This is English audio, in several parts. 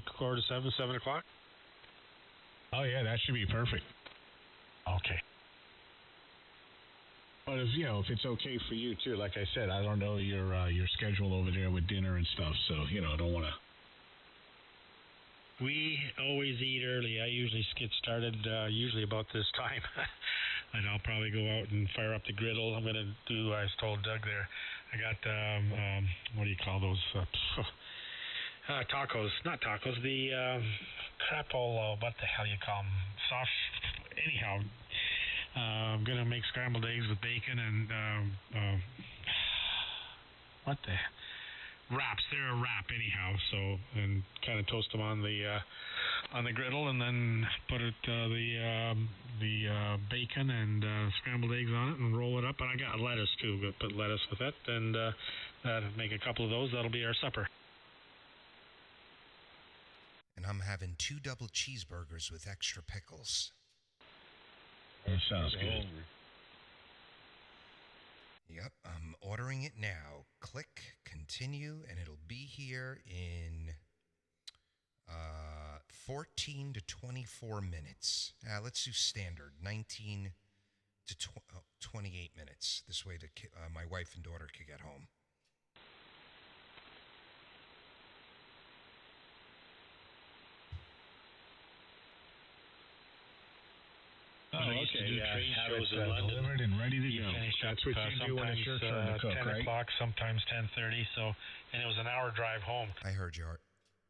6:30, 6:45, 7 o'clock? Oh yeah, that should be perfect. Okay. But if it's okay for you too, like I said, I don't know your schedule over there with dinner and stuff, so I don't want to. We always eat early. I usually get started usually about this time. And I'll probably go out and fire up the griddle. I'm going to do, I told Doug there, I got, what do you call those? Tacos. Not tacos. The what the hell you call them? Soft. Anyhow, I'm going to make scrambled eggs with bacon and what the wraps. They're a wrap anyhow. So, and kind of toast them on the griddle, and then put it the bacon and scrambled eggs on it, and roll it up. And I got lettuce too. But put lettuce with it, and make a couple of those. That'll be our supper. And I'm having 2 double cheeseburgers with extra pickles. That sounds good. Yep, I'm ordering it now. Click continue, and it'll be here in 14 to 24 minutes. Let's do standard, 19 to 28 minutes. This way my wife and daughter could get home. Oh, okay. Have it delivered and ready to go. That's what you do when it's your turn to cook, 10 right? o'clock, sometimes 10:30. So, and it was an hour drive home. I heard you, Art.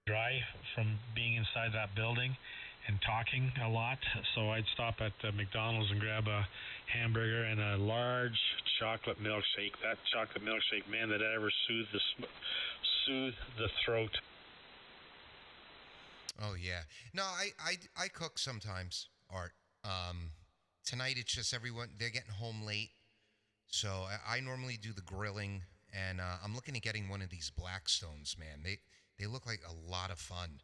Drive from being inside that building and talking a lot. So I'd stop at McDonald's and grab a hamburger and a large chocolate milkshake. That chocolate milkshake, man, that ever soothe the throat. Oh yeah. No, I cook sometimes, Art. Tonight it's just everyone, they're getting home late, so I normally do the grilling, and I'm looking at getting one of these Blackstones, man. They look like a lot of fun,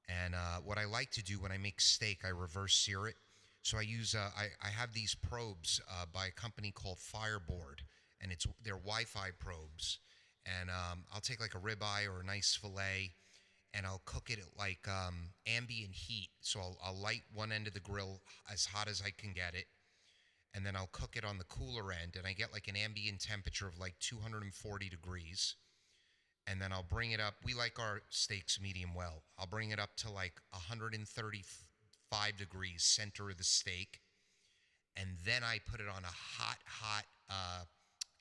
and what I like to do when I make steak, I reverse sear it. So I use I have these probes by a company called Fireboard, and they're Wi-Fi probes, and I'll take like a ribeye or a nice fillet, and I'll cook it at like ambient heat. So I'll light one end of the grill as hot as I can get it, and then I'll cook it on the cooler end, and I get like an ambient temperature of like 240 degrees, and then I'll bring it up. We like our steaks medium well. I'll bring it up to like 135 degrees center of the steak, and then I put it on a hot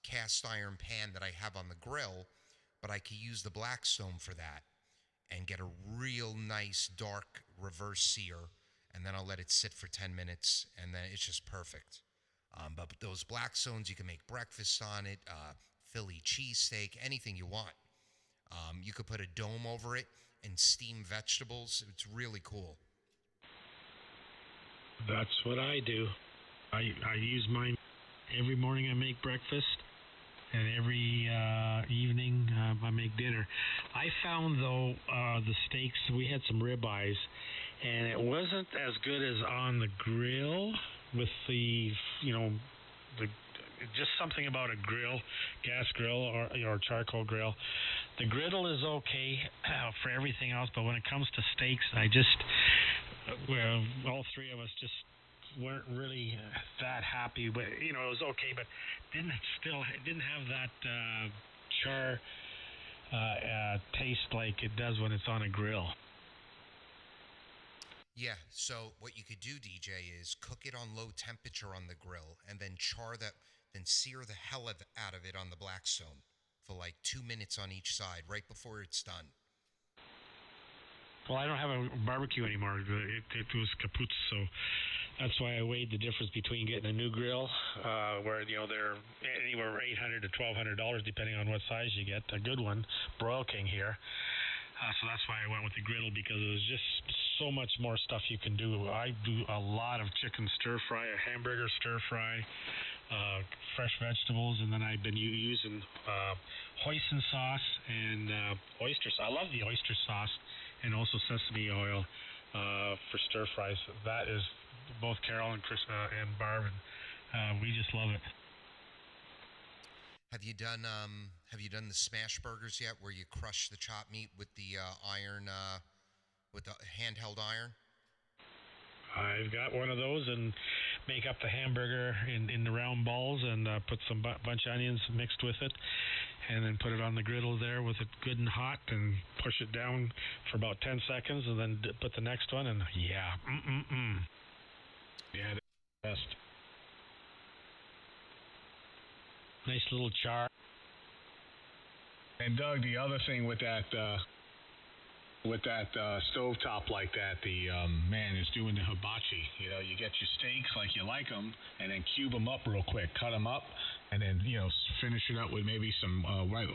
cast iron pan that I have on the grill, but I could use the Blackstone for that and get a real nice dark reverse sear, and then I'll let it sit for 10 minutes, and then it's just perfect. But those Blackstones, you can make breakfast on it, Philly cheesesteak, anything you want. You could put a dome over it and steam vegetables. It's really cool. That's what I do. I use mine every morning. I make breakfast, and every evening I make dinner. I found, though, the steaks, we had some ribeyes, and it wasn't as good as on the grill with the just something about a grill, gas grill or charcoal grill. The griddle is okay for everything else, but when it comes to steaks, all three of us just weren't really that happy. But it was okay, but it didn't have that char taste like it does when it's on a grill. Yeah, so what you could do, DJ, is cook it on low temperature on the grill, and then then sear the hell out of it on the Blackstone for like 2 minutes on each side, right before it's done. Well, I don't have a barbecue anymore. It was kaput, so that's why I weighed the difference between getting a new grill, where they're anywhere $800 to $1,200 depending on what size you get. A good one, Broil King here. So that's why I went with the griddle, because there's just so much more stuff you can do. I do a lot of chicken stir fry, a hamburger stir fry, fresh vegetables, and then I've been using hoisin sauce and oyster sauce. I love the oyster sauce and also sesame oil for stir fries. That is both Carol and Chris and Barb, and we just love it. Have you done the smash burgers yet, where you crush the chopped meat with the iron with the handheld iron? I've got one of those, and make up the hamburger in the round balls, and put some bunch of onions mixed with it, and then put it on the griddle there with it good and hot, and push it down for about 10 seconds, and then put the next one, and yeah, Yeah, that's the best. Nice little char. And Doug, the other thing with that stovetop like that, the man is doing the hibachi. You know, you get your steaks like you like them, and then cube them up real quick, cut them up, and then finish it up with maybe some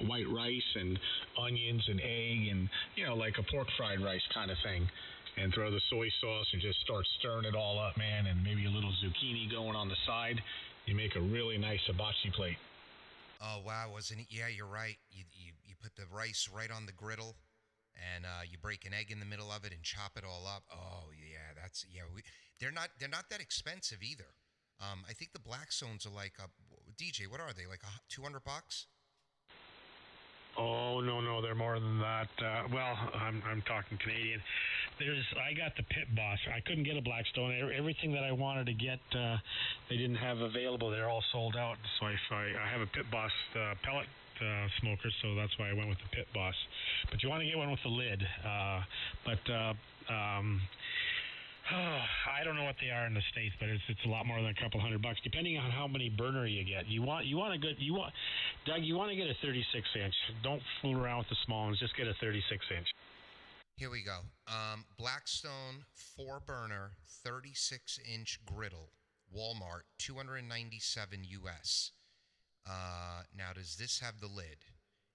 white rice and onions and egg, and like a pork fried rice kind of thing. And throw the soy sauce and just start stirring it all up, man, and maybe a little zucchini going on the side. You make a really nice hibachi plate. Oh wow, wasn't it? Yeah, you're right. You put the rice right on the griddle, and you break an egg in the middle of it and chop it all up. Oh yeah, they're not that expensive either. I think the Blackstones are like DJ. What are they, like $200? Oh no, they're more than that. Well, I'm talking Canadian. I got the Pit Boss. I couldn't get a Blackstone. Everything that I wanted to get, they didn't have available. They're all sold out. So I have a Pit Boss pellet smoker, so that's why I went with the Pit Boss. But you want to get one with the lid. I don't know what they are in the States, but it's a lot more than a couple $100, depending on how many burner you get. Doug, you want to get a 36-inch. Don't fool around with the small ones. Just get a 36-inch. Here we go. Blackstone 4-burner 36-inch griddle, Walmart, $297 US. Now, does this have the lid?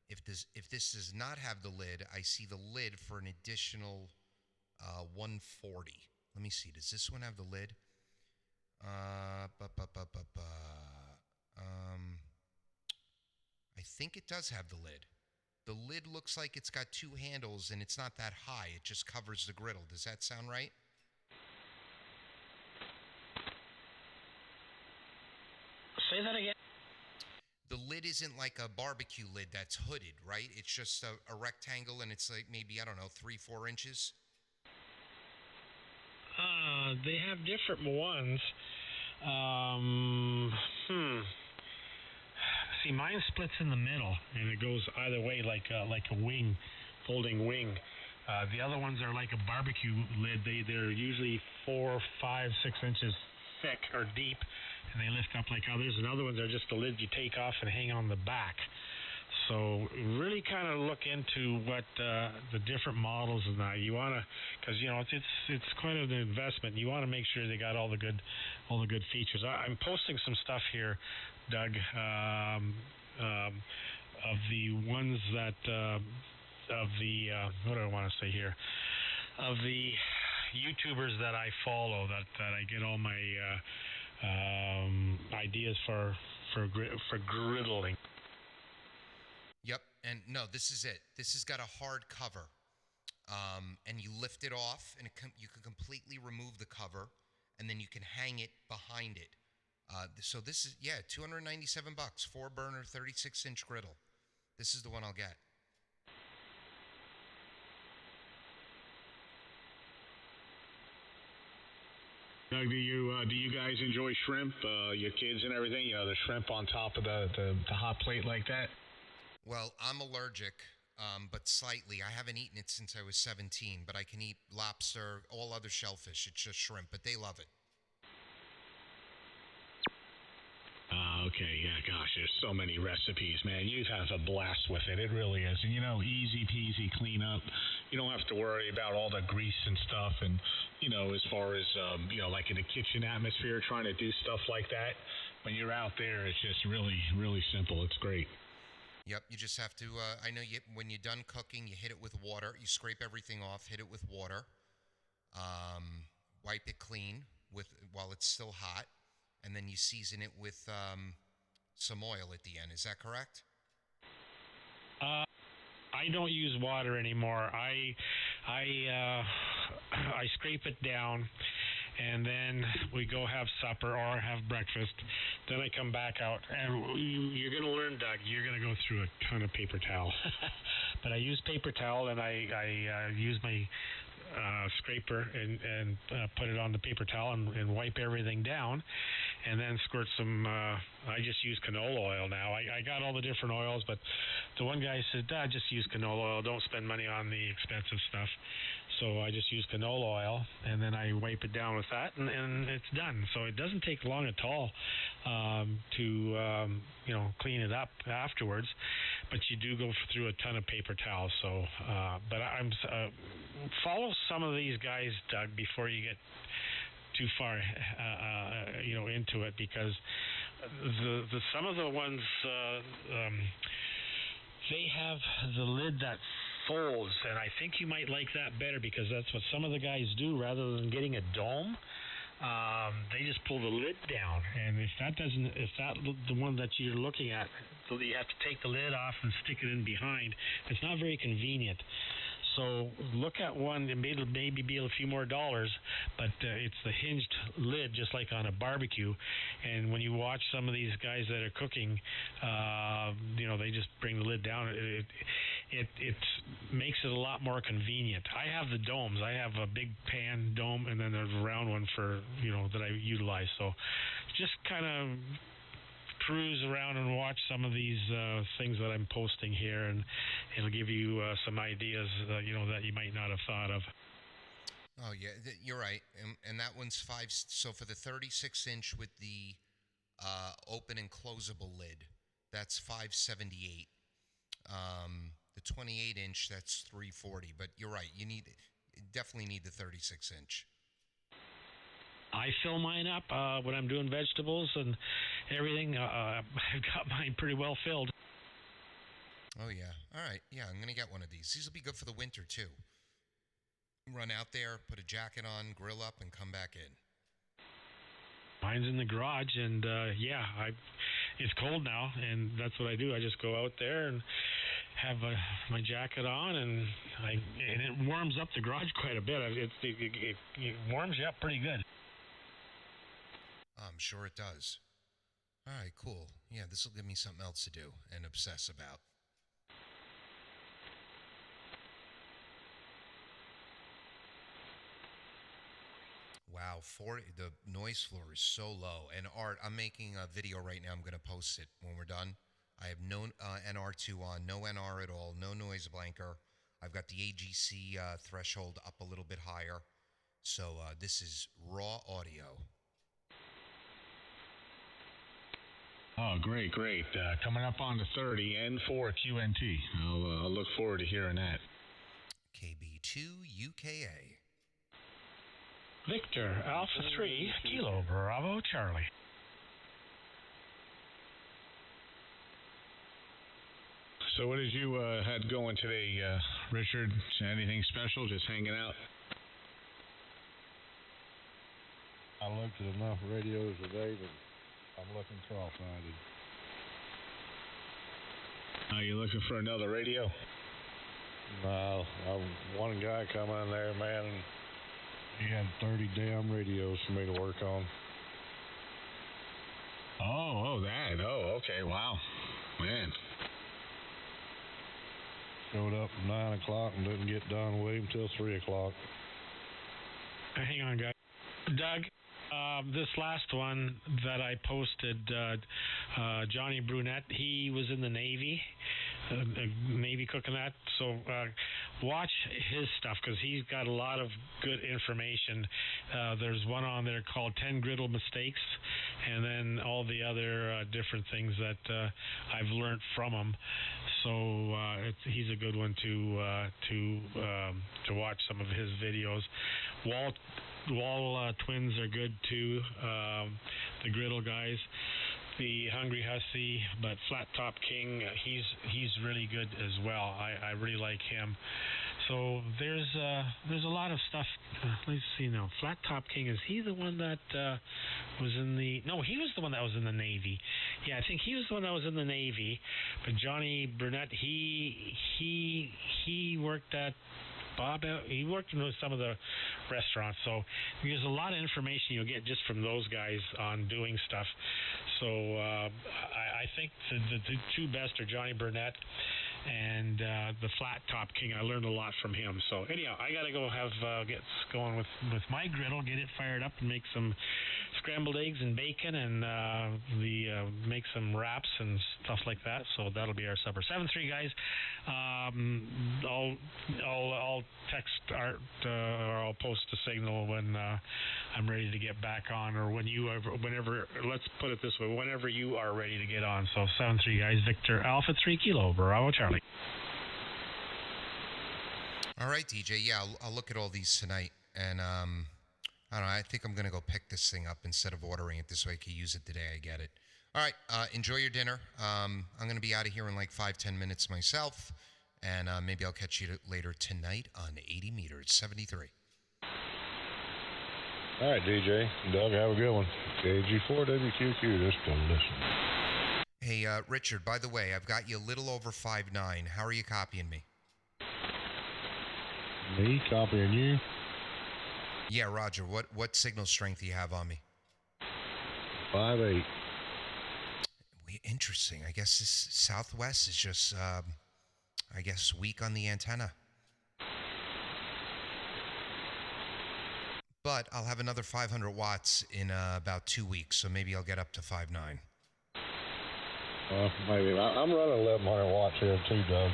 If this does not have the lid, I see the lid for an additional $140. Let me see. Does this one have the lid? I think it does have the lid. The lid looks like it's got two handles, and it's not that high. It just covers the griddle. Does that sound right? Say that again. The lid isn't like a barbecue lid that's hooded, right? It's just a rectangle, and it's like maybe, I don't know, 3-4 inches. They have different ones. See, mine splits in the middle, and it goes either way, like a wing, folding wing. The other ones are like a barbecue lid. They're usually 4, 5, 6 inches thick or deep, and they lift up like others. And other ones are just the lids you take off and hang on the back. So really kind of look into what the different models and that you want to, because it's quite an investment. You want to make sure they got all the good features. I'm posting some stuff here, Doug, of the ones that what do I want to say here, of the YouTubers that I follow that I get all my ideas for griddling. Yep, and no, this is it. This has got a hard cover, and you lift it off, and you can completely remove the cover, and then you can hang it behind it. So this is, $297, 4-burner, 36-inch griddle. This is the one I'll get. Doug, do you guys enjoy shrimp? Your kids and everything? The shrimp on top of the hot plate like that? Well, I'm allergic, but slightly. I haven't eaten it since I was 17, but I can eat lobster, all other shellfish. It's just shrimp, but they love it. Okay, yeah, gosh, there's so many recipes, man. You'd have a blast with it. It really is. And, easy peasy clean up. You don't have to worry about all the grease and stuff. And, as far as, like in a kitchen atmosphere, trying to do stuff like that, when you're out there, it's just really, really simple. It's great. Yep, you just have to, I know when you're done cooking, you hit it with water. You scrape everything off, hit it with water. Wipe it clean while it's still hot. And then you season it with some oil at the end. Is that correct? I don't use water anymore. I scrape it down, and then we go have supper or have breakfast. Then I come back out, and you're going to learn, Doug. You're going to go through a ton of paper towel. But I use paper towel, and I use my scraper and put it on the paper towel and wipe everything down, and then squirt some. I just use canola oil now. I got all the different oils, but the one guy said, just use canola oil. Don't spend money on the expensive stuff. So I just use canola oil, and then I wipe it down with that, and it's done. So it doesn't take long at all to clean it up afterwards. But you do go through a ton of paper towels. So, but I'm follow some of these guys, Doug, before you get too far, into it, because the some of the ones they have the lid that folds, and I think you might like that better, because that's what some of the guys do. Rather than getting a dome, they just pull the lid down, and if that the one that you're looking at, so you have to take the lid off and stick it in behind. It's not very convenient. So look at one, and maybe be a few more dollars, but it's the hinged lid, just like on a barbecue. And when you watch some of these guys that are cooking, they just bring the lid down. It makes it a lot more convenient. I have the domes. I have a big pan dome, and then there's a round one for that I utilize. So just kind of cruise around and watch some of these things that I'm posting here, and it'll give you some ideas that you might not have thought of. Oh yeah, you're right, and that one's 5. So for the 36-inch with the open and closable lid, that's $578. The 28-inch, that's $340. But you're right, you definitely need the 36-inch. I fill mine up when I'm doing vegetables and everything. I've got mine pretty well filled. Oh, yeah. All right. Yeah, I'm going to get one of these. These will be good for the winter, too. Run out there, put a jacket on, grill up, and come back in. Mine's in the garage, and, it's cold now, and that's what I do. I just go out there and have my jacket on, and it warms up the garage quite a bit. It warms you up pretty good. I'm sure it does. All right, cool. Yeah, this will give me something else to do and obsess about. Wow, the noise floor is so low. And Art, I'm making a video right now. I'm going to post it when we're done. I have no NR2 on, no NR at all, no noise blanker. I've got the AGC threshold up a little bit higher. So this is raw audio. Oh, great. Coming up on the 30, N4QNT. I'll look forward to hearing that. KG4WQQ. Victor, Alpha 3, Kilo, Bravo, Charlie. So what did you had going today, Richard? Anything special? Just hanging out? I looked at enough radios today that I'm looking cross-eyed. Are you looking for another radio? No, one guy come in there, man, and he had 30 damn radios for me to work on. Oh, that. Oh, okay, wow. Man. Showed up at 9 o'clock and didn't get done with him till 3 o'clock. Hang on, guys. Doug, this last one that I posted, Johnny Brunette, he was in the Navy, Navy cooking that. So watch his stuff, because he's got a lot of good information. There's one on there called 10 Griddle Mistakes, and then all the other different things that I've learned from him. So he's a good one to watch some of his videos. Wall twins are good too. The Griddle guys, the Hungry Hussy, but Flat Top King, he's really good as well. I really like him. So there's a lot of stuff. Let's see now. Flat Top King, is he the one that was in the? No, he was the one that was in the Navy. Yeah, I think he was the one that was in the Navy. But Johnny Brunette, he worked at he worked in some of the restaurants. So there's a lot of information you'll get just from those guys on doing stuff. So I think the two best are Johnny Burnett and the Flat Top King. I learned a lot from him. So anyhow, I gotta go get going with my griddle, get it fired up, and make some scrambled eggs and bacon, and make some wraps and stuff like that. So that'll be our supper. 7-3 guys. I'll text Art or I'll post a signal when I'm ready to get back on, or whenever. Let's put it this way: whenever you are ready to get on. So 7-3 guys. Victor Alpha 3 Kilo Bravo Charlie. All right, DJ. Yeah, I'll look at all these tonight, and I don't know. I think I'm gonna go pick this thing up instead of ordering it. This way I can use it today. I get it. All right. Enjoy your dinner. I'm gonna be out of here in like 5-10 minutes myself, and maybe I'll catch you later tonight on 80 meters 73. All right, DJ. Doug, have a good one. KG4WQQ, just to listen. Hey, Richard, by the way, I've got you a little over 5'9". How are you copying me? Me copying you? Yeah, Roger. What signal strength do you have on me? 5'8". Interesting. I guess this Southwest is just, weak on the antenna. But I'll have another 500 watts in about 2 weeks, so maybe I'll get up to 5'9". Maybe. I'm running 1,100 watts here too, Doug.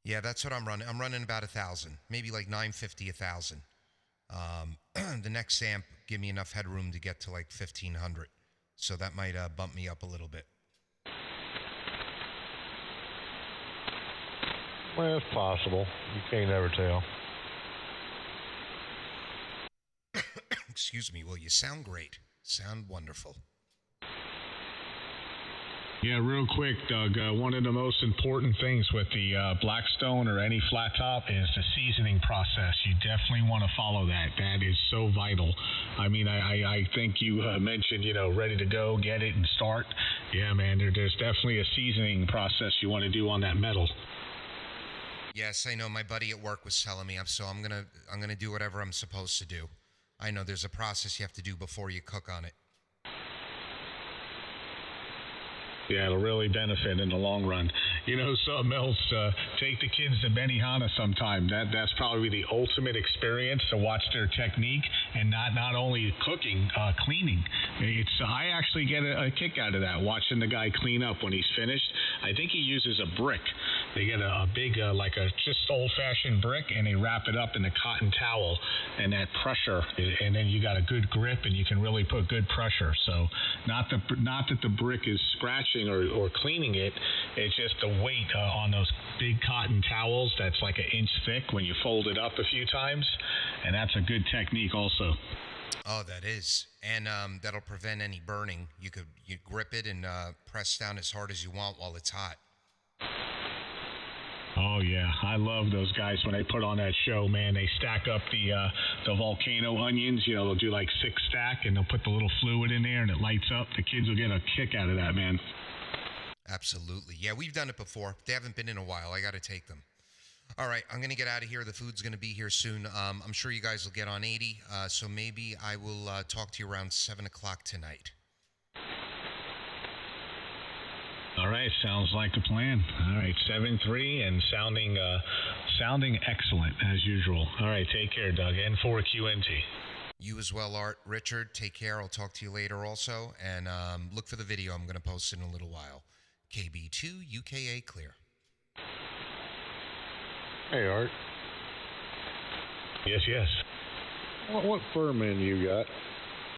Yeah, that's what I'm running. I'm running about 1,000, maybe like 950, 1,000. The next amp give me enough headroom to get to like 1,500, so that might bump me up a little bit. Well, it's possible. You can't ever tell. Excuse me. Well, you sound great. Sound wonderful. Yeah, real quick, Doug, one of the most important things with the Blackstone or any flat top is the seasoning process. You definitely want to follow that. That is so vital. I mean, I think you mentioned, ready to go, get it and start. Yeah, man, there's definitely a seasoning process you want to do on that metal. Yes, I know. My buddy at work was telling me, so I'm gonna do whatever I'm supposed to do. I know there's a process you have to do before you cook on it. Yeah, it'll really benefit in the long run. Something else, take the kids to Benihana sometime. That's probably the ultimate experience to watch their technique, and not only cooking, cleaning. I actually get a kick out of that, watching the guy clean up when he's finished. I think he uses a brick. They get a big, like a just old-fashioned brick, and they wrap it up in a cotton towel, and that pressure, and then you got a good grip, and you can really put good pressure. So not that the brick is scratching or cleaning it, it's just the weight on those big cotton towels that's like an inch thick when you fold it up a few times, and that's a good technique also. Oh, that is. And that'll prevent any burning. You grip it and press down as hard as you want while it's hot. Oh, yeah. I love those guys when they put on that show, man. They stack up the volcano onions. They'll do like 6 stack, and they'll put the little fluid in there, and it lights up. The kids will get a kick out of that, man. Absolutely. Yeah, we've done it before. They haven't been in a while. I got to take them. All right, I'm going to get out of here. The food's going to be here soon. I'm sure you guys will get on 80, so maybe I will talk to you around 7 o'clock tonight. All right, sounds like a plan. All right, 7-3 and sounding excellent as usual. All right, take care, Doug. N4QNT. You as well, Art. Richard, take care. I'll talk to you later also, and look for the video. I'm going to post it in a little while. KB2UKA clear. Hey, Art. Yes. What fur men you got?